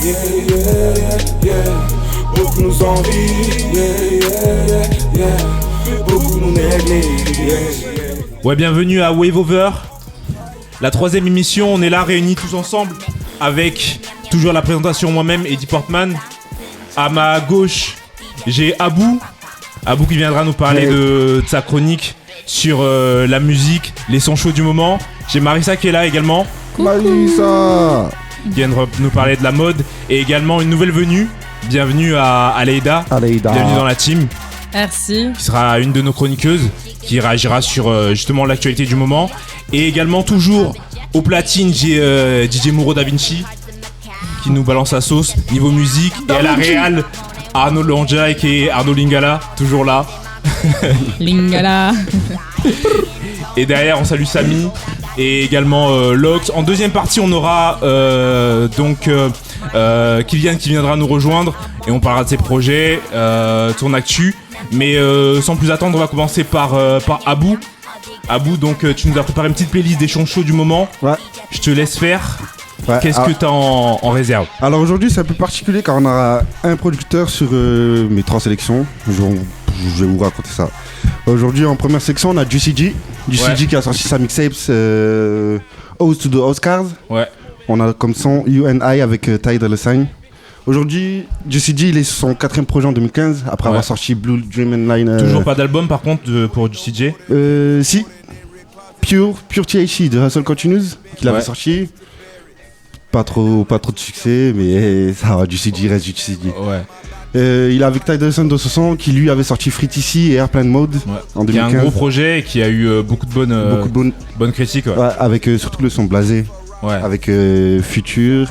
yeah, yeah, yeah, yeah. Beaucoup nous envient, yeah, yeah, yeah, yeah. Beaucoup nous négligent, yeah, yeah. Ouais, bienvenue à Wave Over, la 3e émission. On est là réunis tous ensemble avec toujours la présentation moi-même, Eddie Portman. À ma gauche, j'ai Abou qui viendra nous parler de sa chronique sur la musique, les sons chauds du moment. J'ai Marissa qui est là également. Marissa qui viendra nous parler de la mode. Et également une nouvelle venue. Bienvenue à Aleida. Bienvenue dans la team. Merci. Qui sera une de nos chroniqueuses, qui réagira sur justement l'actualité du moment. Et également toujours au platine, j'ai DJ Mouro Da Vinci qui nous balance la sauce niveau musique. Et à la réal, Arnaud Lanja et Arnaud Lingala, toujours là. Lingala. Et derrière, on salue Samy et également Lox. En deuxième partie, on aura Kylian qui viendra nous rejoindre et on parlera de ses projets, son actu. Mais sans plus attendre, on va commencer par Abou. Abou, donc tu nous as préparé une petite playlist des sons chauds du moment. Ouais. Je te laisse faire. Ouais. Qu'est-ce que t'as en réserve? Alors aujourd'hui c'est un peu particulier car on aura un producteur sur mes 3 sélections. Je vais vous raconter ça. Aujourd'hui en première section on a Juicy J qui a sorti sa mixtape House to the Oscars. Ouais. On a comme son You and I avec Ty Dolla $ign. Aujourd'hui Juicy J il est sur son 4ème projet en 2015 après avoir sorti Blue Dream and Line. Toujours pas d'album par contre pour Juicy J. Si. Pure THC de Hustle Continues qu'il avait sorti. Pas trop de succès, mais ça va, Juicy J reste Juicy J. Ouais. Il est avec Ty Dolla $ign de ce son qui lui avait sorti Free TC et Airplane Mode en 2015. Qui est un gros projet et qui a eu beaucoup de bonnes critiques. Ouais. Ouais, avec surtout le son Blasé. Ouais. Avec Future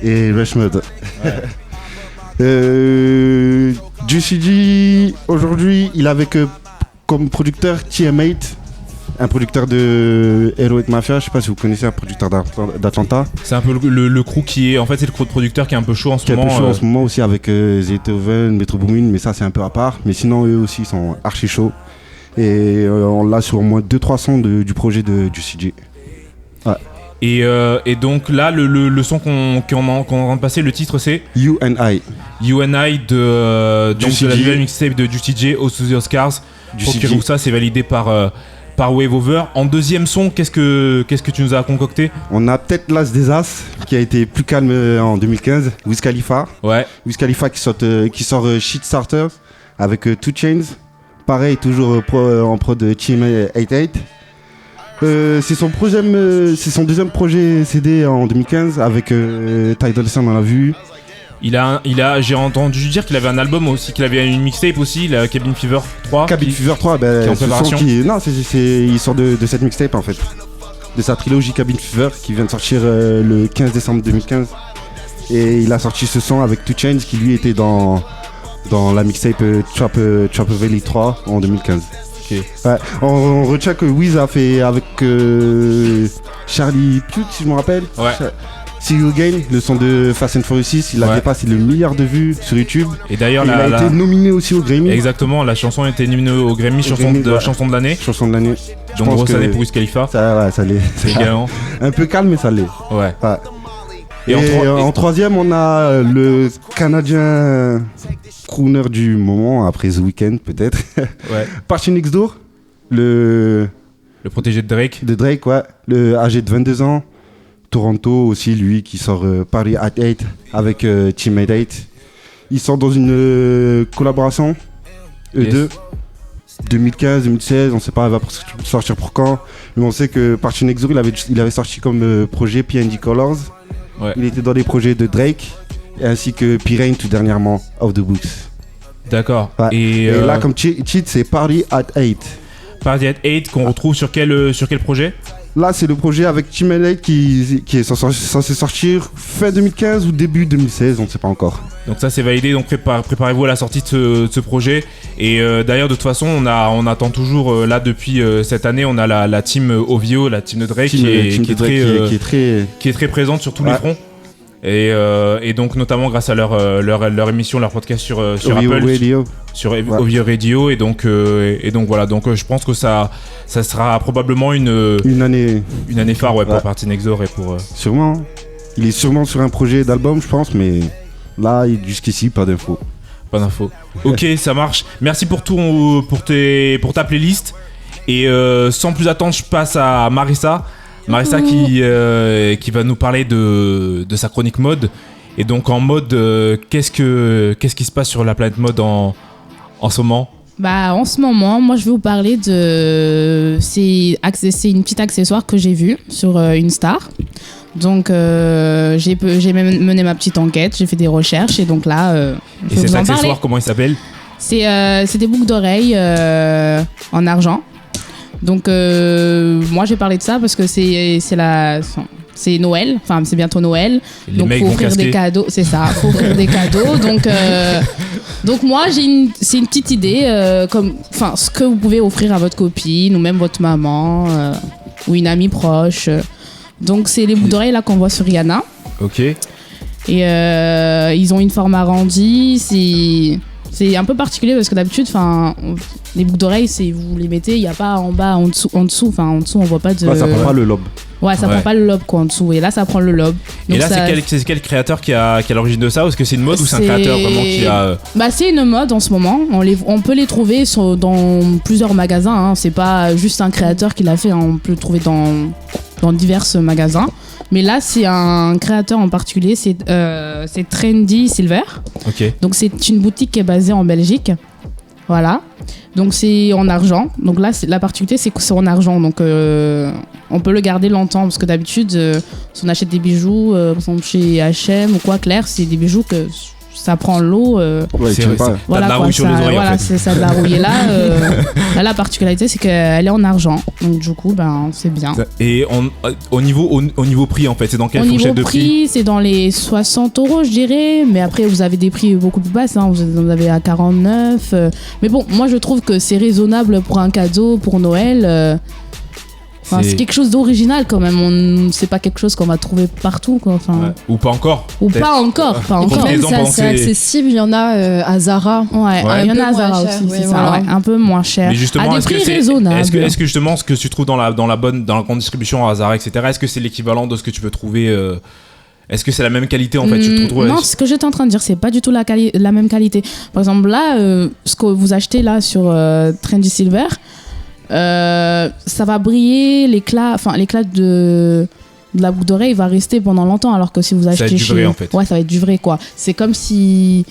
et Rush Mode. Ouais. Juicy J, aujourd'hui, il est avec comme producteur TM8. Un producteur de Heroic Mafia, je sais pas si vous connaissez, un producteur d'Atlanta. C'est un peu le crew qui est. En fait, c'est le crew de producteur qui est un peu chaud en ce moment. Qui est un peu chaud en ce moment aussi avec Zaytoven, Metro Boomin, mais ça c'est un peu à part. Mais sinon, eux aussi sont archi chauds. Et on l'a sur au moins 2-3 sons du projet de Juicy J. Ouais. Et donc là, le son qu'on est en train de passer, le titre c'est You and I. You and I de la nouvelle mixtape de Juicy J, House to the Oscars. Pour ça, c'est validé par Wave Over. En deuxième son, qu'est-ce que tu nous as concocté? On a peut-être l'As des As qui a été plus calme en 2015, Wiz Khalifa. Ouais. Wiz Khalifa qui sort Shit Starter avec 2 Chainz. Pareil, toujours en prod de Team 88. C'est son deuxième projet CD en 2015 avec Ty Dolla $ign, on l'a vu. J'ai entendu dire qu'il avait un album aussi, qu'il avait une mixtape aussi, la Cabin Fever 3. Fever 3, qui est en préparation. Il sort de cette mixtape en fait. De sa trilogie Cabin Fever qui vient de sortir le 15 décembre 2015. Et il a sorti ce son avec 2 Chainz qui lui était dans la mixtape Trap Valley 3 en 2015. Okay. Ouais, on retient que Wiz a fait avec Charlie Puth si je me rappelle. Ouais. See You Again, le son de Fast and Furious 6, il a dépassé le milliard de vues sur YouTube. Et d'ailleurs, il a été nominé aussi au Grammy. Exactement, la chanson a été nominée au Grammy, chanson de l'année. Chanson de l'année. Donc grosse année pour Wiz Khalifa. Ça l'est. Également. Un peu calme, mais ça l'est. Ouais. Et en troisième, on a le Canadien crooner du moment, après The Weeknd peut-être. Ouais. Party Next Door, le protégé de Drake. De Drake, ouais. Âgé de 22 ans. Toronto aussi, lui, qui sort Party at 8 avec Teammate 8. Ils sont dans une collaboration, eux deux. 2015-2016, on sait pas, elle va sortir pour quand. Mais on sait que Party Next Door, il avait sorti comme projet P&D Colors. Ouais. Il était dans les projets de Drake, ainsi que P-Rain tout dernièrement, Off the Books. D'accord. Ouais. Et là, comme cheat, c'est Party at 8. Party at 8 qu'on retrouve sur quel projet? Là, c'est le projet avec Team 8 qui est censé sortir fin 2015 ou début 2016, on ne sait pas encore. Donc ça, c'est validé, donc préparez-vous à la sortie de ce projet. Et d'ailleurs, de toute façon, on attend toujours, là, depuis cette année, on a la team OVO, la team de Drake, qui est très présente sur tous les fronts. Et donc notamment grâce à leur émission, leur podcast sur Apple Radio. Sur OVO Radio, et donc voilà, donc je pense que ça sera probablement une année phare pour Party Next Door et pour sûrement. Il est sûrement sur un projet d'album, je pense, mais là, jusqu'ici, pas d'infos. Pas d'infos. Ok, ça marche. Merci pour tout, pour ta playlist. Et sans plus attendre, je passe à Marissa. Marissa qui va nous parler de sa chronique mode. Et donc en mode, qu'est-ce qui se passe sur la planète mode en ce moment? Bah, en ce moment, moi, je vais vous parler de... C'est une petite accessoire que j'ai vue sur une star. Donc, j'ai même mené ma petite enquête, j'ai fait des recherches et donc là, je Et vais cet vous en accessoire, parler. comment il s'appelle? C'est des boucles d'oreilles en argent. Donc, moi, j'ai parlé de ça parce que c'est Noël, enfin c'est bientôt Noël, Les donc mecs faut vont offrir casquer. des cadeaux, c'est ça, faut offrir des cadeaux. Donc moi c'est une petite idée comme, enfin ce que vous pouvez offrir à votre copine ou même votre maman ou une amie proche. Donc c'est les boucles d'oreilles là qu'on voit sur Rihanna Ok. et ils ont une forme arrondie. C'est un peu particulier parce que d'habitude, enfin, les boucles d'oreilles, vous les mettez, il n'y a pas en bas, en dessous, on voit pas de. Là, ça prend pas le lobe. Ouais, ça prend pas le lobe quoi en dessous. Et là, ça prend le lobe. Et Donc là, ça... c'est quel créateur qui a l'origine de ça? Ou est-ce que c'est une mode ou c'est un créateur vraiment qui a... Bah, c'est une mode en ce moment. On peut les trouver dans plusieurs magasins. Hein. C'est pas juste un créateur qui l'a fait. Hein. On peut le trouver dans divers magasins. Mais là, c'est un créateur en particulier. C'est Trendy Silver. Ok. Donc, c'est une boutique qui est basée en Belgique. Voilà. Donc, c'est en argent. Donc là, la particularité, c'est que c'est en argent. Donc, on peut le garder longtemps. Parce que d'habitude, si on achète des bijoux, par exemple chez H&M ou quoi, Claire, c'est des bijoux que ça prend l'eau. Ouais, C'est tu vrai, sais pas. T'as de la rouille sur les oreilles, voilà, en fait. c'est ça, de la rouille. Et là, la particularité, c'est qu'elle est en argent. Donc, du coup, ben, c'est bien. Et au niveau prix, en fait, c'est dans quelle Au niveau fourchette de prix? c'est dans les 60 €, je dirais. Mais après, vous avez des prix beaucoup plus bas. Hein. Vous en avez à 49. Mais bon, moi, je trouve que c'est raisonnable pour un cadeau, pour Noël. Enfin, c'est quelque chose d'original quand même. C'est pas quelque chose qu'on va trouver partout. Quoi. Enfin, Ouais. Ou pas encore. ou peut-être. pas encore. Pas Et puis encore. les Même gens c'est pensent assez que- accessible, il y en a à Zara. Ouais, Ouais. il y en a Un à peu Zara moins aussi, cher, c'est oui, ça, voilà. ouais, un peu moins cher. Mais justement, à des est-ce que prix c'est raisonnables. est-ce que justement ce que tu trouves dans la grande distribution à Zara, etc., est-ce que c'est l'équivalent de ce que tu peux trouver est-ce que c'est la même qualité en fait? Tu te retrouves Non, ce que j'étais en train de dire, c'est pas du tout la même qualité. Par exemple, là, ce que vous achetez là sur Trendy Silver, ça va briller, l'éclat de la boucle d'oreille va rester pendant longtemps, alors que si vous achetez va être du vrai, en fait. Ouais, ça va être du vrai quoi. C'est comme si...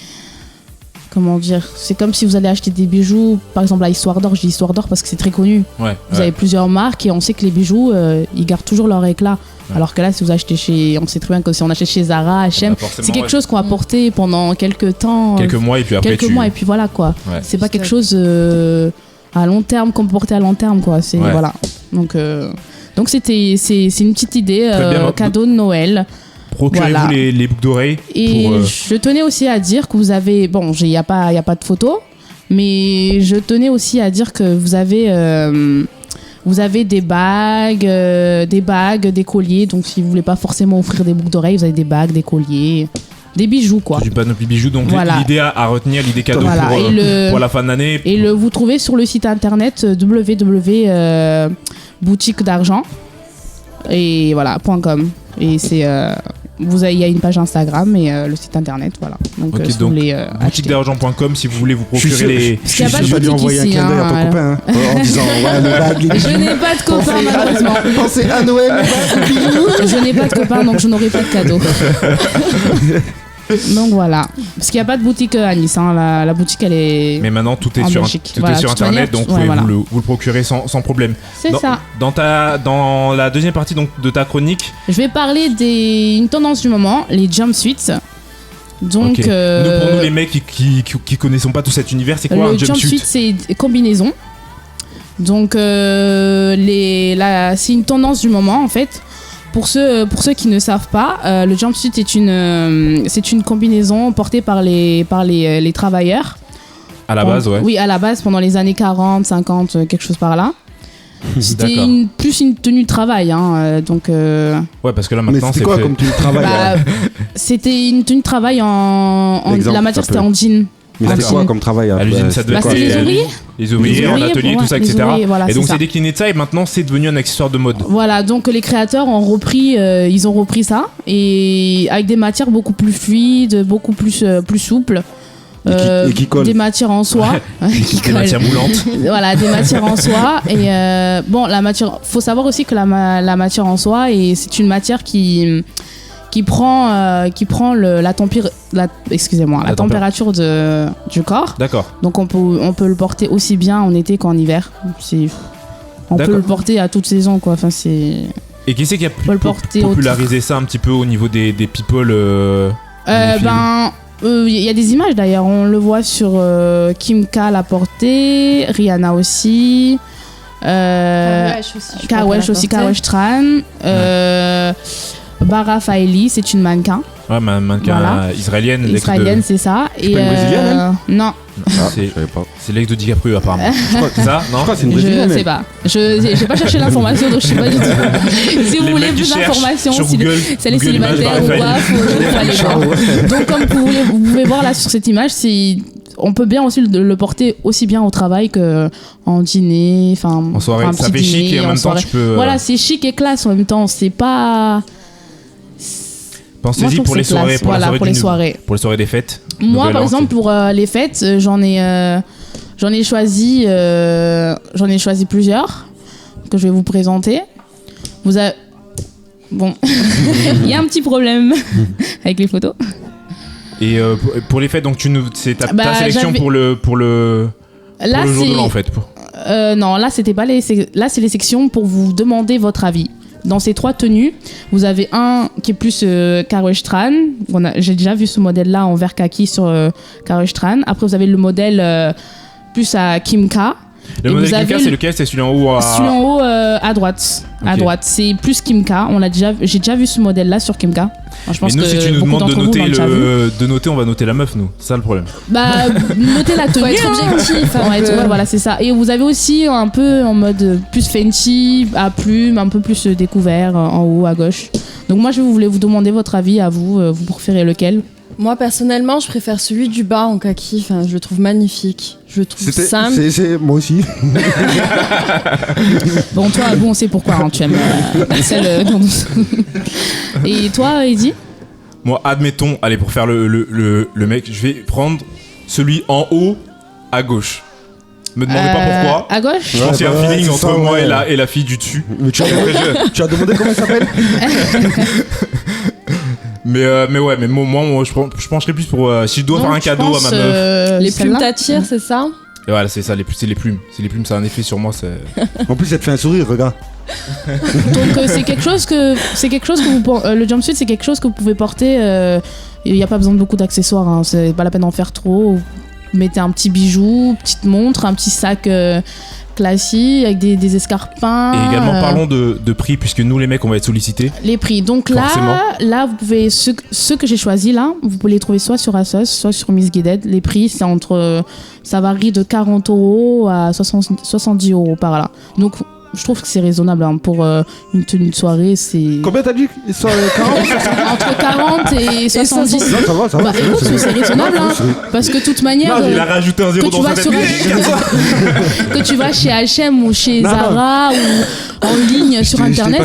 Comment dire? C'est comme si vous allez acheter des bijoux, par exemple à Histoire d'Or. Je dis Histoire d'Or parce que c'est très connu. Ouais. Vous avez plusieurs marques et on sait que les bijoux, ils gardent toujours leur éclat. Ouais. Alors que là, si vous achetez on sait très bien que si on achète chez Zara, H&M, c'est quelque chose qu'on va porter pendant quelques temps. Quelques mois et puis après quelques mois et puis voilà quoi. Ouais. C'est pas quelque chose à long terme qu'on peut porter à long terme quoi. C'est voilà. Donc c'est une petite idée cadeau de Noël. Procurez-vous Voilà. les boucles d'oreilles. Et je tenais aussi à dire que vous avez... Bon, il n'y a pas de photo, mais je tenais aussi à dire que vous avez des bagues, des colliers. Donc, si vous voulez pas forcément offrir des boucles d'oreilles, vous avez des bagues, des colliers, des bijoux, quoi. Du panoplie bijoux. Donc, Voilà. l'idée à retenir, l'idée cadeau Voilà. pour la fin de l'année. Et vous trouvez sur le site internet www.boutique d'argent et voilà, .com. Et c'est... il y a une page Instagram et le site internet, voilà. Donc, Ok, si vous donc, voulez acheter. boutiquedargent.com si vous voulez vous Je suis procurer les. Parce qu'il y a pas de Je vais lui boutique envoyer un ici, clin d'œil à ton hein, copain en disant ouais, le bague, les Je bijoux. n'ai pas de copain malheureusement. Pensez à Noël, le bague, les bijoux. Je n'ai pas de copain donc je n'aurai pas de cadeau. Donc voilà. Parce qu'il n'y a pas de boutique à Nice. Hein. La boutique elle est. Mais maintenant tout est En sur Belgique. tout Voilà, est sur de toute internet, manière, donc ouais, vous pouvez voilà. vous le procurer sans problème. C'est ça. Dans la deuxième partie donc de ta chronique. Je vais parler d'une tendance du moment, les jumpsuits. Donc. Ok. Pour nous les mecs qui connaissons pas tout cet univers, c'est quoi un le jumpsuit? c'est combinaison. Donc c'est une tendance du moment en fait. Pour ceux qui ne savent pas, le jumpsuit c'est une combinaison portée par les travailleurs. À la base, ouais. Oui, à la base pendant les années 40, 50, quelque chose par là. C'était D'accord. plus une tenue de travail, hein, donc. Ouais, parce que là Mais maintenant c'était c'est quoi fait. comme tu travailles C'était une tenue de travail en Exemple, la matière ça c'était peut. en jean. Mais c'était quoi comme travail à l'usine, ça devait être c'était les ouvriers. Les ouvriers en atelier, tout ça, les etc. ouvriers, voilà, et donc c'est c'est ça. décliné de ça et maintenant c'est devenu un accessoire de mode. Voilà, donc les créateurs ont repris, ils ont repris ça et avec des matières beaucoup plus fluides, beaucoup plus souples. Et qui collent. Des matières en soie. Des matières moulantes. Voilà, des matières en soie. Et bon, la matière. Faut savoir aussi que la matière en soie, c'est une matière qui prend la température du corps. D'accord. Donc on peut le porter aussi bien en été qu'en hiver. On peut le porter à toute saison, quoi. Enfin, c'est. Et qui c'est qui a popularisé ça un petit peu au niveau des people il y a des images d'ailleurs, on le voit sur Kim K l'a porté, Rihanna aussi, Kawesh Tran, Bara Faili, c'est une mannequin. Ouais, mannequin voilà. Israélienne. Israélienne, c'est ça. C'est pas une brésilienne, non. C'est l'ex de DiCaprio apparemment. C'est ça, non? Je crois que c'est une brésilienne. Je sais pas. J'ai pas cherché l'information, donc je sais pas du tout. Si vous voulez plus d'informations, si elle est célibataire ou quoi, faut aller voir. Donc comme vous pouvez voir là sur cette image, on peut bien aussi le porter aussi bien au travail qu'en dîner, enfin en soirée. Ça fait chic et en même temps tu peux. Voilà, c'est chic et classe en même temps. C'est pas. Pensez-y pour les soirées, pour les soirées des fêtes. Moi, par exemple, pour les fêtes, j'en ai choisi plusieurs que je vais vous présenter. Bon, il y a un petit problème avec les photos. Et pour les fêtes, donc c'est ta sélection pour le jour de l'an en fait. Non, là c'était pas là c'est les sections pour vous demander votre avis. Dans ces 3 tenues, vous avez un qui est plus Kawesh Tran. J'ai déjà vu ce modèle-là en vert kaki sur Kawesh Tran. Après, vous avez le modèle plus à Kim K. Le modèle Kim K, c'est lequel? C'est celui en haut Celui en haut à droite. Okay. À droite, c'est plus Kim K. J'ai déjà vu ce modèle-là sur Kim K. Alors, je pense mais nous, que si tu nous demandes de noter, on va noter la meuf, nous. C'est ça le problème. Bah, noter la tenue. Faut être objectif. Voilà, c'est ça. Et vous avez aussi un peu en mode plus Fenty, à plumes, un peu plus découvert en haut à gauche. Donc moi, je voulais vous demander votre avis à vous. Vous préférez lequel? Moi, personnellement, je préfère celui du bas en kaki. Enfin, je le trouve magnifique. Je le trouve simple. Moi aussi. Bon, toi, on sait pourquoi tu aimes celle dont... Et toi, Eddy? Moi, admettons, allez, pour faire le mec, je vais prendre celui en haut à gauche. Me demandez pas pourquoi. À gauche? Je pense qu'il y a un feeling entre moi et la fille du dessus. Mais tu as demandé comment elle s'appelle? Mais moi je pencherais plus pour si je dois faire un cadeau à ma meuf. Les plumes t'attirent, c'est ça? Et voilà, c'est ça, c'est les plumes. C'est les plumes, ça a un effet sur moi. En plus, elle te fait un sourire, regarde. Donc c'est quelque chose que vous le jumpsuit, c'est quelque chose que vous pouvez porter. Il n'y a pas besoin de beaucoup d'accessoires. Hein, c'est pas la peine d'en faire trop. Vous mettez un petit bijou, petite montre, un petit sac classique avec des escarpins. Et également parlons de prix, puisque nous les mecs on va être sollicités. Les prix. Donc là vous pouvez ceux que j'ai choisis là, vous pouvez les trouver soit sur ASOS, soit sur Missguided. Les prix ça varie de 40 € à 70 € par là. Donc je trouve que c'est raisonnable hein, pour une tenue de soirée. Combien t'as dit? 40 Entre 40 et 70. Non, ça va. Bah écoute, c'est raisonnable hein, parce que de toute manière. Non, il a rajouté un 0 dans sa tête. Que tu vas chez H&M ou chez Zara ou en ligne sur internet,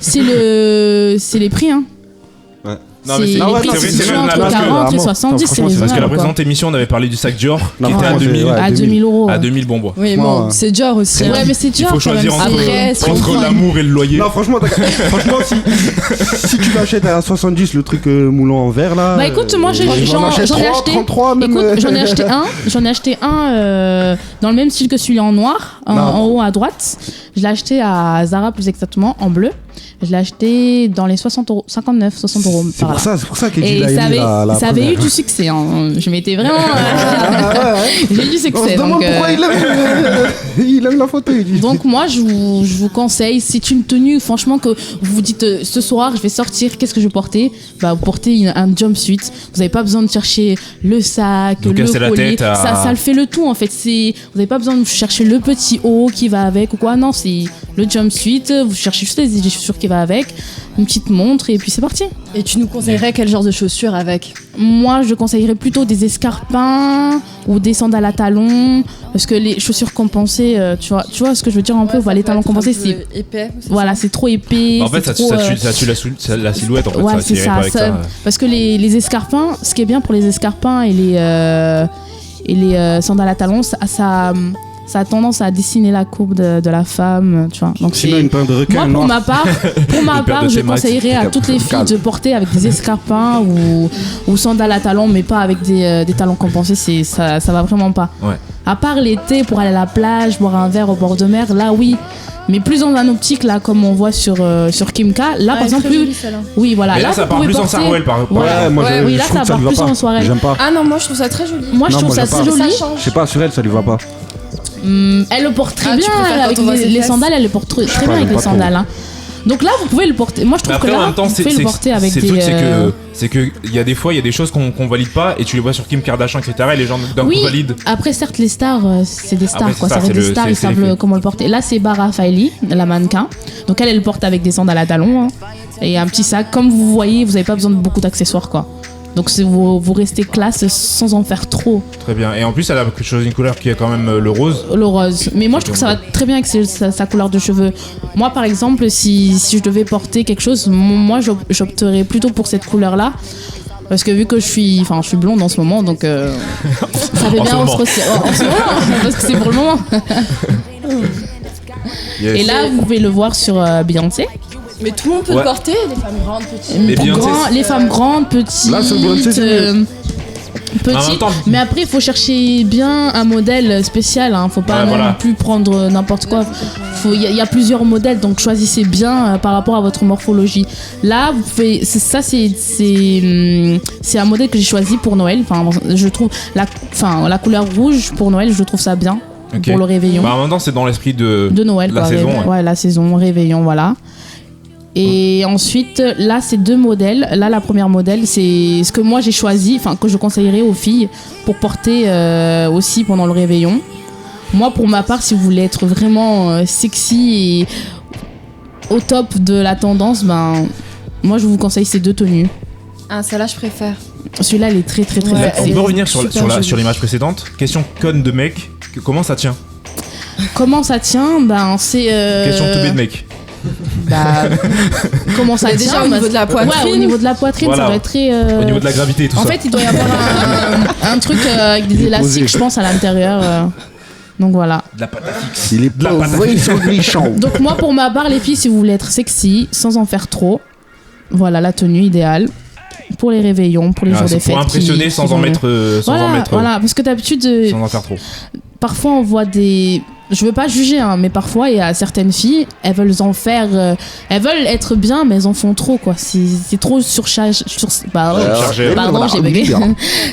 c'est les prix hein. Ouais. Non, mais c'est entre 40 et 70, c'est raisonnable. Parce que la précédente émission, on avait parlé du sac Dior qui était à 2000 €. À 2000 bon bois. Oui, bon, c'est Dior aussi. Ouais, mais c'est Dior. Il faut choisir entre l'amour et le loyer. Non, franchement, si tu l'achètes à 70, le truc moulant en verre là. Bah écoute, moi j'en ai acheté 33 même. Écoute, j'en ai acheté un dans le même style que celui en noir, en haut à droite. Je l'ai acheté à Zara plus exactement, en bleu. Je l'ai acheté dans les 60 €, 59, 60 € par là. C'est pour ça qu'il dit ça avait eu du succès. Hein. Je m'étais vraiment. J'ai eu du succès. On se demande pourquoi il aime la photo. Donc, moi, je vous conseille, c'est une tenue, franchement, que vous vous dites ce soir, je vais sortir, qu'est-ce que je vais porter? Bah, vous portez un jumpsuit. Vous n'avez pas besoin de chercher le sac, le collier. Ça le fait le tout, en fait. Vous n'avez pas besoin de chercher le petit haut qui va avec ou quoi. Non, c'est le jumpsuit, vous cherchez juste les chaussures qui va avec, une petite montre et puis c'est parti. Et tu nous conseillerais quel genre de chaussures avec? Moi, je conseillerais plutôt des escarpins ou des sandales à talons parce que les chaussures compensées, tu vois ce que je veux dire un peu, les talons compensés, c'est épais. Voilà, c'est trop épais. En fait, ça tue la silhouette en fait. Ouais, c'est ça. Parce que les escarpins, ce qui est bien pour les escarpins et les sandales à talons, ça a tendance à dessiner la courbe de la femme, tu vois. Donc sinon, une paire de requins. Moi, pour ma part, je conseillerais à toutes les filles de porter avec des escarpins ou sandales à talons, mais pas avec des talons compensés. Ça va vraiment pas. Ouais. À part l'été, pour aller à la plage, boire un verre au bord de mer, là oui. Mais plus dans un optique, là, comme on voit sur Kimka, là, par exemple, oui, voilà. Mais là, ça part plus en Sarouel, par exemple. Oui, là, ça part plus en soirée. J'aime pas. Ah non, moi, je trouve ça très joli. Moi, je trouve ça très joli. Je sais pas, sur elle, ça lui va pas. Elle le porte très bien avec les sandales, elle le porte très bien avec les sandales. Hein. Donc là, vous pouvez le porter. Moi, je trouve que là, vous pouvez le porter avec des. Le truc, c'est que il y a des fois, il y a des choses qu'on valide pas et tu les vois sur Kim Kardashian, etc. Et les gens d'un coup valident. Après, certes, les stars, c'est des stars, quoi. Ça reste des stars, ils savent comment le porter. Là, c'est Bara Faili, la mannequin. Donc elle le porte avec des sandales à talons hein, et un petit sac. Comme vous voyez, vous n'avez pas besoin de beaucoup d'accessoires, quoi. Donc vous restez classe sans en faire trop. Très bien. Et en plus, elle a choisi une couleur qui est quand même le rose. Le rose. Mais moi, je trouve que ça va très bien avec sa couleur de cheveux. Moi, par exemple, si je devais porter quelque chose, moi, j'opterais plutôt pour cette couleur-là. Parce que vu que je suis blonde en ce moment, donc ça fait bien en ce moment, parce que c'est pour le moment. Yes. Et là, vous pouvez le voir sur Beyoncé. Mais tout le monde peut le porter, les femmes grandes, petites. Les femmes grandes, petites. Là, sur Beyoncé, petite, mais après il faut chercher bien un modèle spécial, faut pas non plus prendre n'importe quoi. Il y a plusieurs modèles, donc choisissez bien par rapport à votre morphologie. Là, vous pouvez, c'est un modèle que j'ai choisi pour Noël. Je trouve la couleur rouge pour Noël, je trouve ça bien pour le réveillon. En même temps, c'est dans l'esprit de Noël, la saison. La saison réveillon, voilà. Et ensuite, là, c'est 2 modèles. Là, la première modèle, c'est ce que moi j'ai choisi, que je conseillerais aux filles pour porter aussi pendant le réveillon. Moi, pour ma part, si vous voulez être vraiment sexy et au top de la tendance, moi, je vous conseille ces 2 tenues. Ah, celle-là, je préfère. Celui-là, elle est très, très, très sexy. On peut revenir sur l'image précédente. Question conne de mec. Comment ça tient? Comment ça tient? C'est... Question teubé de mec. Comment ça tient? Déjà au niveau de la poitrine. Ouais, au niveau de la poitrine, ça va être très. Au niveau de la gravité, tout ça. En fait, il doit y avoir un truc avec des élastiques, je pense, à l'intérieur. Donc voilà. De la pâte à fixe. Il est pas vrai sur le méchant. Donc moi, pour ma part, les filles, si vous voulez être sexy, sans en faire trop, voilà la tenue idéale. Pour les réveillons, pour les jours des fêtes. Pour impressionner sans en mettre. Voilà, parce que d'habitude. Sans en faire trop. Parfois, on voit des. Je veux pas juger, mais parfois, il y a certaines filles, elles veulent en faire. Elles veulent être bien, mais elles en font trop, quoi. C'est trop surchargé. Pardon, j'ai bugué.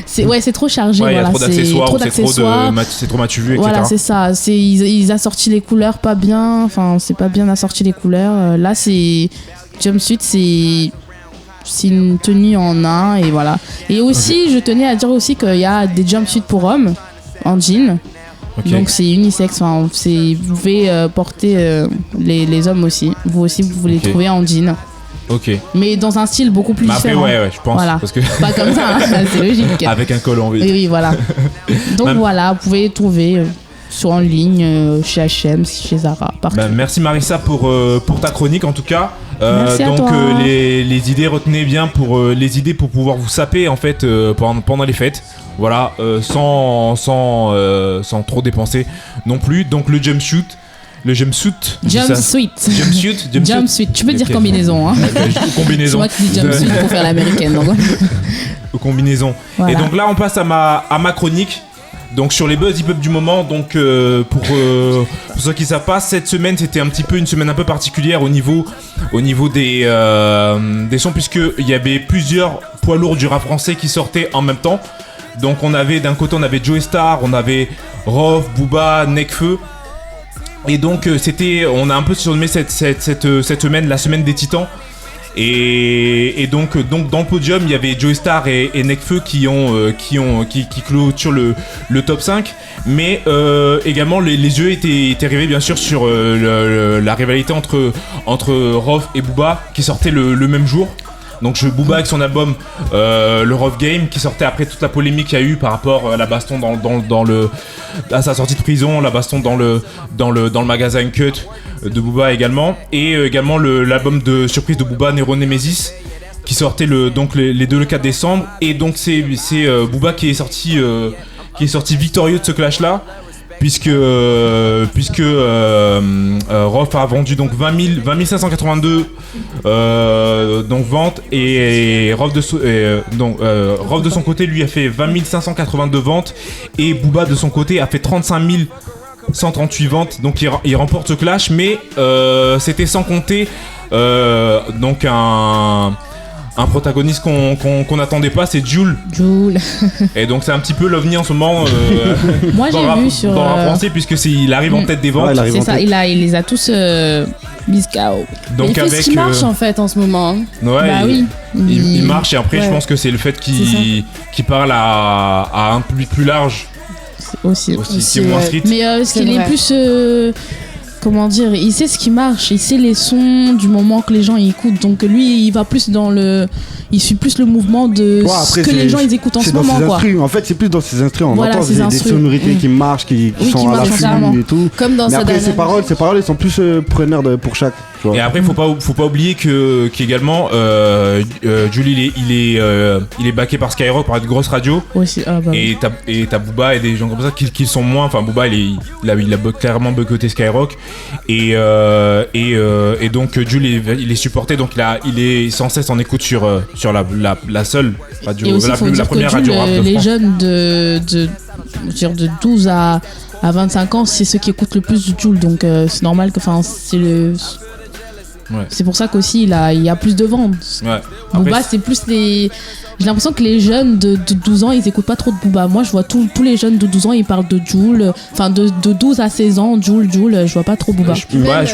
C'est trop chargé. Ouais, voilà, c'est trop d'accessoires. C'est trop matu vu, etc. Voilà, c'est ça. Ils assortissent les couleurs pas bien. C'est pas bien assorti les couleurs. Là, c'est. Jumpsuit, c'est une tenue en un, et voilà. Et aussi, je tenais à dire aussi qu'il y a des jumpsuits pour hommes en jean. Donc c'est unisexe, vous pouvez porter les hommes aussi. Vous aussi, vous les trouvez en jean. Ok. Mais dans un style beaucoup plus différent. Après, je pense. Voilà. Parce que pas comme ça, c'est logique. Avec un col en V. Oui, voilà. Donc voilà, vous pouvez trouver en ligne, chez H&M, chez Zara, partout. Merci Marissa pour ta chronique en tout cas. Merci donc à toi. Les idées, retenez bien les idées pour pouvoir vous saper en fait pendant les fêtes. Voilà, sans trop dépenser non plus. Donc le jumpsuit. Jumpsuit. Tu peux dire combinaison. Combinaison. C'est moi qui dis jumpsuit pour faire l'américaine. Combinaison. Voilà. Et donc là, on passe à ma chronique. Donc sur les buzz hip-hop du moment, donc pour ceux qui savent pas, cette semaine c'était une semaine un peu particulière au niveau des sons, puisque il y avait plusieurs poids lourds du rap français qui sortaient en même temps. Donc d'un côté on avait Joey Star, on avait Rof, Booba, Nekfeu. Et donc on a un peu surnommé cette semaine la semaine des Titans. Et donc dans le podium, il y avait Joey Star et Nekfeu qui clôturent le top 5. Mais également les yeux étaient rivés bien sûr sur la rivalité entre Rof et Booba qui sortait le même jour. Donc Booba avec son album le Rough Game qui sortait après toute la polémique qu'il y a eu par rapport à la baston à sa sortie de prison, la baston dans le magasin Uncut de Booba également, et également l'album de surprise de Booba, Nero Nemesis, qui sortait les deux le 4 décembre. Et donc c'est Booba qui est sorti victorieux de ce clash là, puisque Rof a vendu donc 20 582 donc ventes, et Rof de son côté lui a fait 20 582 ventes, et Booba de son côté a fait 35 138 ventes. Donc il remporte ce clash, mais c'était sans compter donc un protagoniste qu'on n'attendait pas, c'est Jul. Et donc c'est un petit peu l'ovni en ce moment moi j'ai vu sur dans le rap français, puisque il arrive en tête des ventes. Ouais, c'est ça, il les a tous mis KO. Donc il fait ce qui marche en fait en ce moment. Ouais, bah oui. Il marche, et après je pense que c'est le fait qu'il parle à un public plus large aussi qui est moins street. Mais ce qu'il est plus comment dire, il sait ce qui marche, il sait les sons du moment que les gens écoutent. Donc lui, il va plus il suit plus le mouvement de ce que les gens ils écoutent en ce moment, quoi. En fait, c'est plus dans ses instrus. On voilà, entend des sonorités qui marchent, qui sont à l'affût et tout. Comme dans mais après, ses paroles, elles sont plus preneurs pour chaque. Et après, faut pas oublier qu'également Julie il est backé par Skyrock, par une grosse radio. Aussi, et t'as Booba et des gens comme ça qui sont moins. Enfin, Booba il a clairement boycotté Skyrock, et donc Julie il est supporté, donc il est sans cesse en écoute sur la seule radio, et aussi, la première radio rap de France. Les jeunes de 12 à 25 ans, c'est ceux qui écoutent le plus de Jul, donc c'est normal que c'est pour ça qu'aussi il y a plus de ventes. Booba, c'est plus j'ai l'impression que les jeunes de 12 ans, ils écoutent pas trop de Booba. Moi, je vois tous les jeunes de 12 ans, ils parlent de Jul. Enfin, de 12 à 16 ans, Jul, je vois pas trop Booba. Je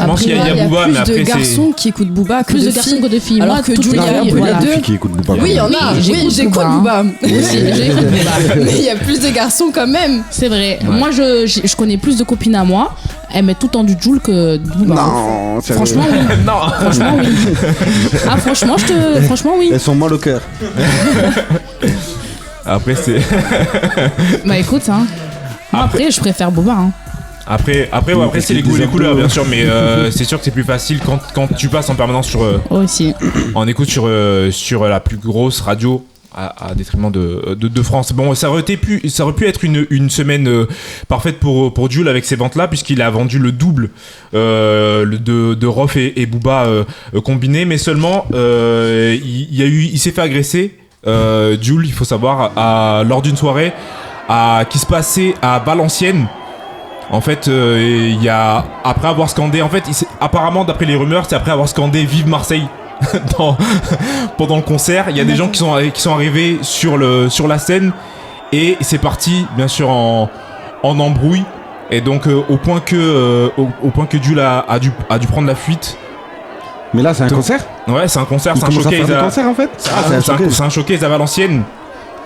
pense qu'il y a Booba, mais après, plus de garçons qui écoutent Booba que plus de garçons que de filles. Alors que Jul, il y a un peu les deux. Qui écoutent Booba. Oui, il y en a. Oui, j'écoute Booba. J'écoute Booba. Mais il y a plus de garçons quand même. C'est vrai. Moi, je connais plus de copines à moi. Elles mettent tout le temps du Jul que de Booba. Non, c'est franchement, oui. Non. Franchement, oui. Ah, franchement, oui. Elles sont mal au cœur. Après, c'est. Bah écoute, hein. Moi, après, je préfère Booba. Hein. Après c'est les goûts et les couleurs, bien sûr, mais c'est sûr que c'est plus facile quand tu passes en permanence aussi. En écoute sur la plus grosse radio à détriment de France. Bon, ça aurait pu être une semaine parfaite pour Jul avec ces ventes-là, puisqu'il a vendu le double de Rof et Booba combinés, mais seulement il s'est fait agresser. Jul, il faut savoir, lors d'une soirée qui se passait à Valenciennes. En fait, il y a, après avoir scandé, en fait, apparemment d'après les rumeurs, c'est après avoir scandé Vive Marseille pendant le concert, il y a des gens qui sont arrivés sur la scène, et c'est parti bien sûr en embrouille, et donc au point que Jul a dû prendre la fuite. Mais là, c'est un concert ? Ouais, c'est un concert, c'est un showcase. concert en fait ? C'est un showcase à Valenciennes.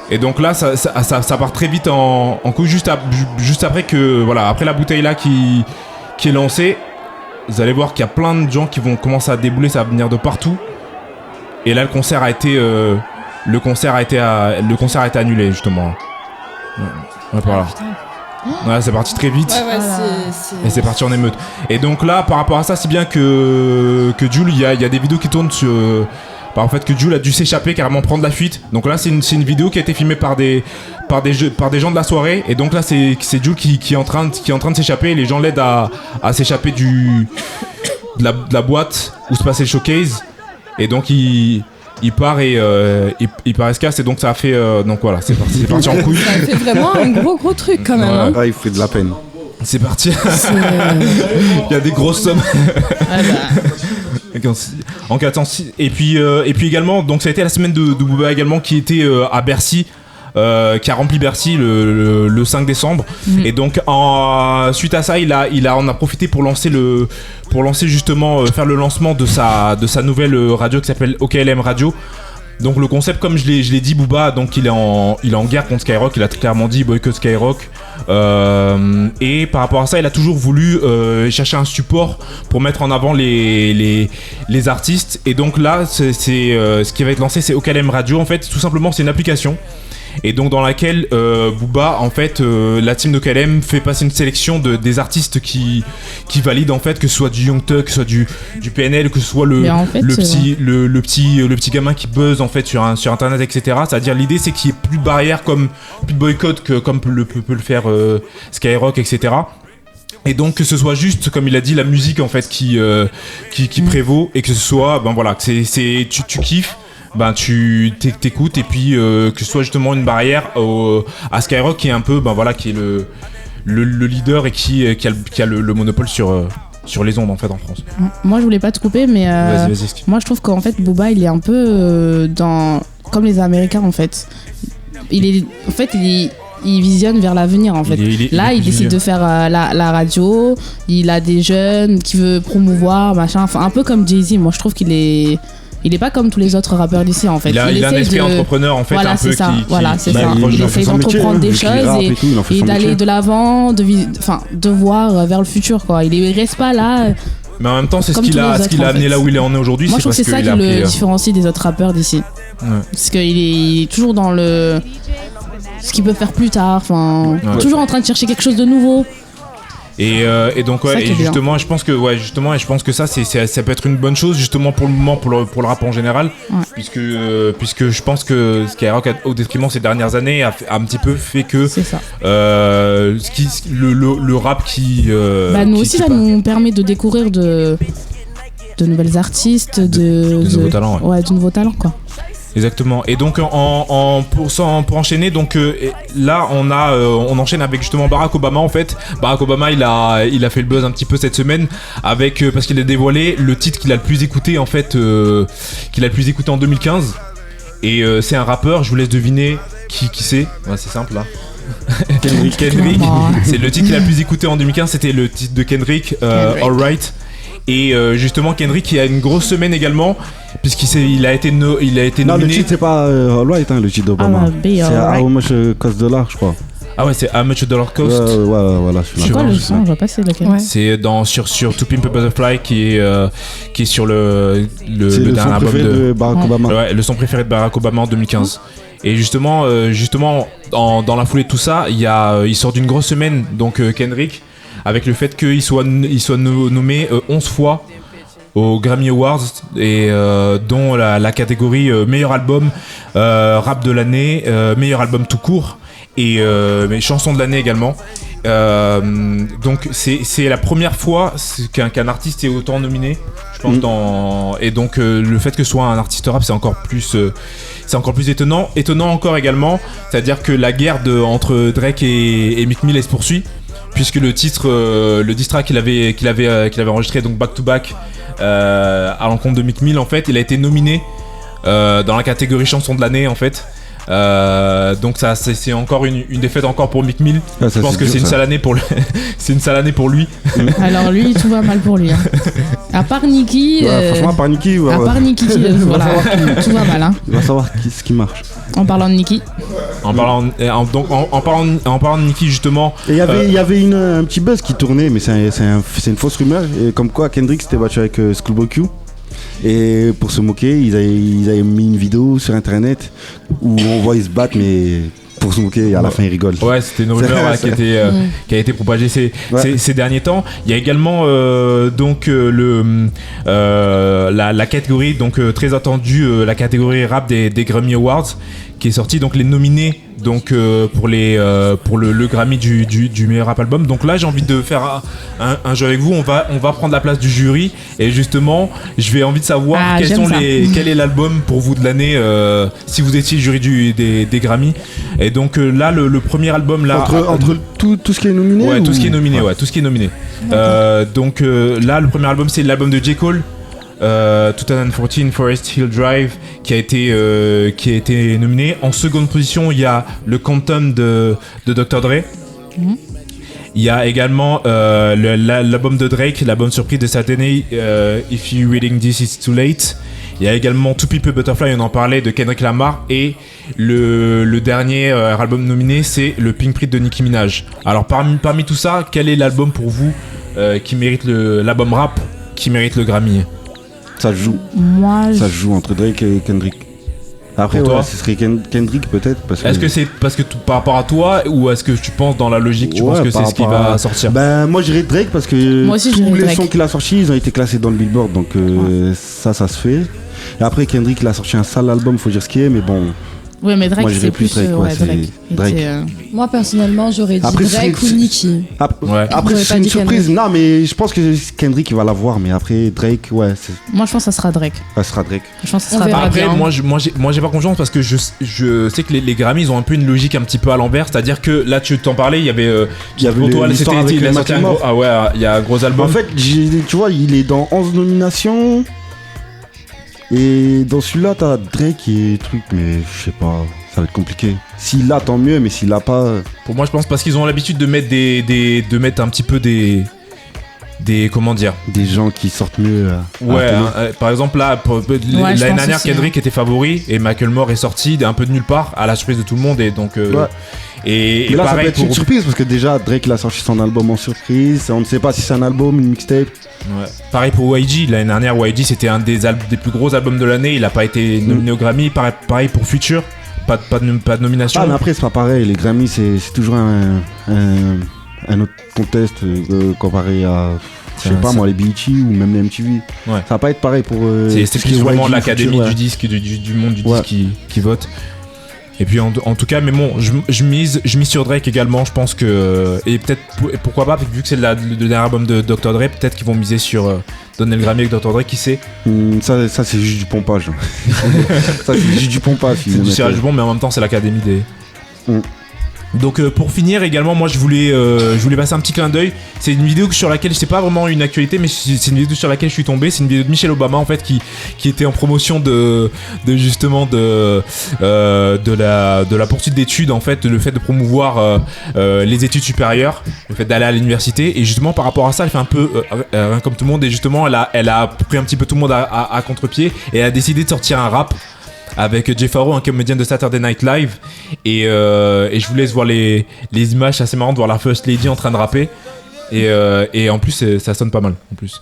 Et donc là, ça part très vite en couille, juste après que, voilà, après la bouteille là qui est lancée. Vous allez voir qu'il y a plein de gens qui vont commencer à débouler, ça va venir de partout. Et là, le concert a été annulé, justement. Ouais, par là. Ouais, c'est parti très vite. Ouais, et c'est parti en émeute. Et donc là, par rapport à ça, c'est bien que Jul, il y a des vidéos qui tournent sur... en fait, que Jul a dû s'échapper, carrément prendre la fuite. Donc là, c'est une vidéo qui a été filmée par des gens de la soirée. Et donc là, c'est Jul qui est en train de s'échapper. Et les gens l'aident à s'échapper de la boîte où se passait le showcase. Et donc il part et il part et se casse. Et donc ça a fait donc voilà, c'est parti en couille. Ça a fait vraiment un gros truc quand même. Ouais. Hein. Ah, il fait de la peine. C'est parti. Il y a des grosses sommes. En 406. Et puis également, donc ça a été la semaine de Booba également, qui était à Bercy qui a rempli Bercy le 5 décembre. Et donc suite à ça, on a profité pour lancer justement faire le lancement de sa nouvelle radio qui s'appelle OKLM Radio. Donc le concept, comme je l'ai dit, Booba, donc il est en guerre contre Skyrock. Il a très clairement dit boycott Skyrock. Et par rapport à ça, il a toujours voulu chercher un support pour mettre en avant les artistes. Et donc là, ce qui va être lancé, c'est OKLM Radio. En fait, tout simplement, c'est une application. Et donc dans laquelle Booba, en fait, la team de KLM fait passer une sélection des artistes qui valident, en fait, que ce soit du Young Thug, que ce soit du PNL, que ce soit le petit gamin qui buzz, en fait, sur internet, etc. C'est-à-dire, l'idée, c'est qu'il n'y ait plus de barrières, plus de boycott comme peut le faire Skyrock, etc. Et donc que ce soit juste, comme il a dit, la musique, en fait, qui prévaut, et que ce soit, ben voilà, que tu kiffes. Ben tu t'écoutes, et puis que ce soit justement une barrière à Skyrock, qui est un peu qui est le leader et qui a le monopole sur les ondes, en fait, en France. Moi je voulais pas te couper, mais vas-y. Moi je trouve qu'en fait Booba il est un peu comme les Américains, en fait. Il visionne vers l'avenir, en fait. Il décide de faire la radio, il a des jeunes qui veut promouvoir, machin, enfin un peu comme Jay-Z. Moi je trouve qu'il est pas comme tous les autres rappeurs d'ici, en fait. Il a un esprit entrepreneur, en fait, voilà, un peu il essaie d'entreprendre des choses et d'aller de l'avant, de voir vers le futur, quoi. Il reste pas là. Mais en même temps, c'est ce qui l'a amené là où il en est aujourd'hui. Moi, je trouve que c'est ça qui le différencie des autres rappeurs d'ici. Ouais. Parce qu'il est toujours dans ce qu'il peut faire plus tard, toujours en train de chercher quelque chose de nouveau. Et donc justement, je pense que ça peut être une bonne chose, justement, pour le moment, pour le rap en général, puisque je pense que Skyrock, au détriment ces dernières années, a un petit peu fait que le rap nous aussi, ça nous permet de découvrir de nouvelles artistes, de nouveaux talents, de nouveaux talents, quoi. Exactement. Et donc pour enchaîner, donc là on enchaîne avec justement Barack Obama, en fait. Barack Obama, il a fait le buzz un petit peu cette semaine parce qu'il a dévoilé le titre qu'il a le plus écouté, en fait, qu'il a le plus écouté en 2015. Et c'est un rappeur, je vous laisse deviner qui c'est. Ouais, c'est simple là. Kendrick. C'est le titre qu'il a le plus écouté en 2015, c'était le titre de Kendrick. Alright. Et justement, Kendrick, il a une grosse semaine également, puisqu'il a été nominé. Non, le titre, c'est pas Alright, le titre d'Obama. C'est How Much Cost Dollar, je crois. Ah ouais, c'est How Much Dollar Cost. Ouais, voilà. C'est quoi le son? Je vois pas c'est lequel. Ouais. C'est sur To Pimp a Butterfly, qui est sur le dernier album de Barack Obama. Ouais, le son préféré de Barack Obama en 2015. Et justement, dans la foulée de tout ça, il sort d'une grosse semaine, donc Kendrick, avec le fait qu'il soit nommé 11 fois aux Grammy Awards, et dont la catégorie meilleur album rap de l'année, meilleur album tout court, et chanson de l'année également. Donc c'est la première fois qu'un artiste est autant nominé, je pense. Et donc le fait que ce soit un artiste rap, c'est encore plus étonnant encore également. C'est-à-dire que la guerre entre Drake et Meek Mill, elle se poursuit, puisque le diss track qu'il avait enregistré, donc Back to Back, à l'encontre de Meek Mill, en fait, il a été nominé dans la catégorie chanson de l'année, en fait. Donc ça, c'est encore une défaite encore pour Meek Mill. Je pense que c'est une sale année pour c'est une sale année pour lui. Alors lui, tout va mal pour lui, hein. À part Nicki, franchement, à part Nicki, voilà, tout va mal, hein. Il va savoir ce qui marche. En parlant de Nicki. En parlant de Nicki, justement. Il y avait un petit buzz qui tournait, mais c'est une fausse rumeur, et comme quoi Kendrick s'était battu avec Schoolboy Q. Et pour se moquer, ils avaient mis une vidéo sur internet où on voit ils se battent, mais pour se moquer, à la fin ils rigolent. Ouais, c'était une rumeur qui a été propagée ces derniers temps. Il y a également la catégorie très attendue, la catégorie rap des Grammy Awards, qui est sortie, donc les nominés pour le Grammy du meilleur rap album. Donc là, j'ai envie de faire un jeu avec vous. On va prendre la place du jury, et justement, je vais envie de savoir quel est l'album pour vous de l'année, si vous étiez le jury des Grammy. Et donc là, le premier album là, entre tout ce qui est nominé. Tout ce qui est nominé. Donc là, le premier album, c'est l'album de J. Cole. 2014 Forest Hill Drive qui a été nominé. En seconde position, il y a le Quantum de Dr. Dre. Il y a également l'album de Drake, l'album surprise de cette année, If You Reading This It's Too Late. Il y a également To Pimp a Butterfly, on en parlait, de Kendrick Lamar. Et le dernier album nominé, c'est le Pink Print de Nicki Minaj. Alors parmi tout ça, quel est l'album pour vous qui mérite l'album rap qui mérite le Grammy? Ça joue. Ça joue entre Drake et Kendrick. Après, pour toi, ce serait Kendrick peut-être. Est-ce que c'est parce que par rapport à toi, ou est-ce que tu penses dans la logique, tu penses que c'est ce qui va sortir? Ben moi je dirais Drake parce que moi aussi, tous les sons qu'il a sortis, ils ont été classés dans le Billboard, donc ça se fait. Et après Kendrick, il a sorti un sale album, faut dire ce qu'il est, mais bon. Ouais, mais Drake, c'est plus Drake. Moi, personnellement, j'aurais dit après, Drake ou Nicki. Après, c'est une surprise. Non, mais je pense que Kendrick, il va l'avoir. Mais après, Drake, ouais. Moi, je pense que ça sera Drake. Ça sera Drake. Je pense que ça sera Drake. Après, moi, j'ai pas confiance parce que je sais que les Grammys, ils ont un peu une logique un petit peu à l'envers. C'est-à-dire que là, tu t'en parlais, il y avait pour toi, c'était il a sorti il y a un gros album. En fait, tu vois, il est dans 11 nominations. Et dans celui-là, t'as Drake qui est truc, mais je sais pas, ça va être compliqué. S'il l'a, tant mieux, mais s'il l'a pas. Pour moi, je pense parce qu'ils ont l'habitude de mettre de mettre un petit peu des comment dire, des gens qui sortent mieux. Par exemple là, l'année dernière, Kendrick était favori et Macklemore est sorti un peu de nulle part à la surprise de tout le monde et donc. Et là, pareil, ça peut être une surprise parce que déjà Drake il a sorti son album en surprise. On ne sait pas si c'est un album, une mixtape. Ouais. Pareil pour YG, l'année dernière YG c'était un des plus gros albums de l'année, il a pas été nominé au Grammy. Pareil pour Future, pas de nomination. Ah mais après c'est pas pareil, les Grammy c'est toujours un autre contest comparé à je sais pas moi les BET ou même les MTV. Ouais. Ça va pas être pareil pour c'est plus vraiment l'académie du disque du monde du disque qui vote. Et puis en tout cas, mais bon, je mise sur Drake également. Je pense que et peut-être pourquoi pas, vu que c'est le dernier album de Dr. Dre, peut-être qu'ils vont miser sur donner le Grammy avec Dr. Dre, qui sait. Ça c'est juste du pompage. Ça c'est juste du pompage. C'est du sérieux bon, mais en même temps c'est l'académie des. Donc pour finir également, moi je voulais passer un petit clin d'œil. C'est une vidéo sur laquelle c'est pas vraiment une actualité, mais c'est une vidéo sur laquelle je suis tombé. C'est une vidéo de Michelle Obama en fait qui était en promotion de la poursuite d'études en fait, le fait de promouvoir les études supérieures, le fait d'aller à l'université. Et justement par rapport à ça, elle fait un peu rien comme tout le monde. Et justement elle a pris un petit peu tout le monde à contre-pied et elle a décidé de sortir un rap avec Jay Pharoah, un comédien de Saturday Night Live, et je vous laisse voir les images. C'est assez marrant de voir la First Lady en train de rapper, et en plus ça sonne pas mal en plus.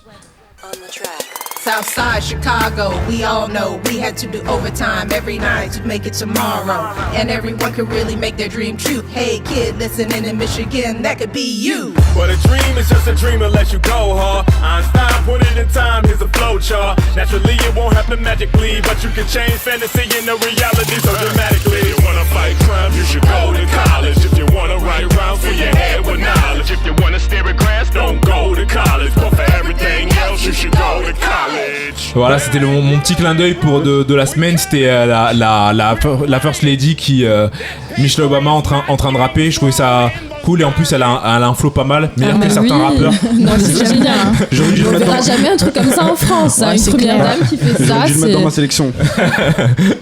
Southside Chicago, we all know we had to do overtime every night to make it tomorrow. And everyone could really make their dream true. Hey kid, listening in Michigan, that could be you. But a dream is just a dream unless you go hard. Einstein put it in time, here's a flow chart. Naturally it won't happen magically, but you can change fantasy into reality so dramatically. If you wanna fight crime, you should go to college. If you wanna write rhymes for your head with knowledge. If you wanna stare at grass, don't go to college. But for everything else, you should go to college. Voilà, c'était mon petit clin d'œil pour de la semaine. C'était la First Lady qui Michelle Obama en train de rapper. Je trouvais ça cool et en plus elle a un flow pas mal, meilleur que certains rappeurs. Moi c'est génial. On verra jamais un truc comme ça en France. Une première dame qui fait ça. J'ai dû le mettre dans ma sélection.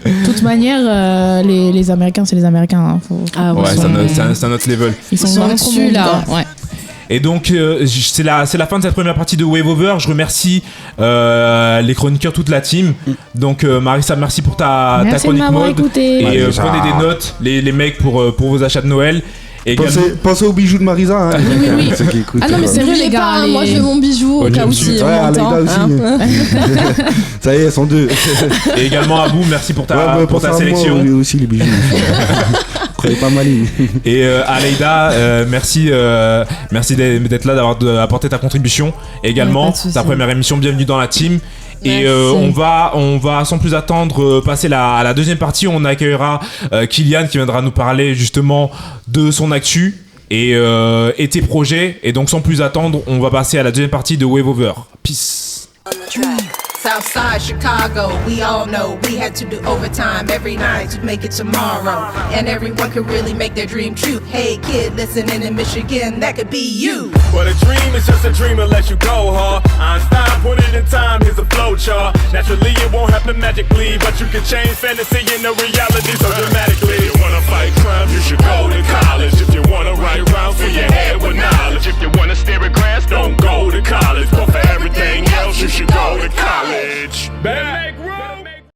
De toute manière, les Américains, c'est les Américains. C'est un autre level. Ils sont au-dessus là. Ouais. Et donc c'est la fin de cette première partie de Wave Over. Je remercie les chroniqueurs, toute la team. Donc Marissa, merci pour ta chronique mode. Écouté. Et prenez des notes, les mecs pour vos achats de Noël. Pensez aux bijoux de Marisa. Hein, oui. Ah non mais c'est vrai les gars. Moi je veux mon bijou au cas où si on m'entend. Ça y est, elles sont deux. Et également Abou, merci pour ta sélection. Moi, aussi les bijoux. Croyez pas mal. Et Aleida, merci d'être là, d'avoir apporté ta contribution. Également ta première émission, bienvenue dans la team. Et on va sans plus attendre passer à la deuxième partie. On accueillera Kylian qui viendra nous parler justement de son actu et tes projets. Et donc sans plus attendre, on va passer à la deuxième partie de Wave Over. Peace. Southside Chicago, we all know we had to do overtime every night to make it tomorrow. And everyone could really make their dream true. Hey kid, listening in Michigan, that could be you. But a dream is just a dream unless you go hard. Einstein put it in time, here's a flow chart. Naturally it won't happen magically, but you can change fantasy into reality so dramatically. If you wanna fight crime, you should go to college. If you wanna write rhymes for your head,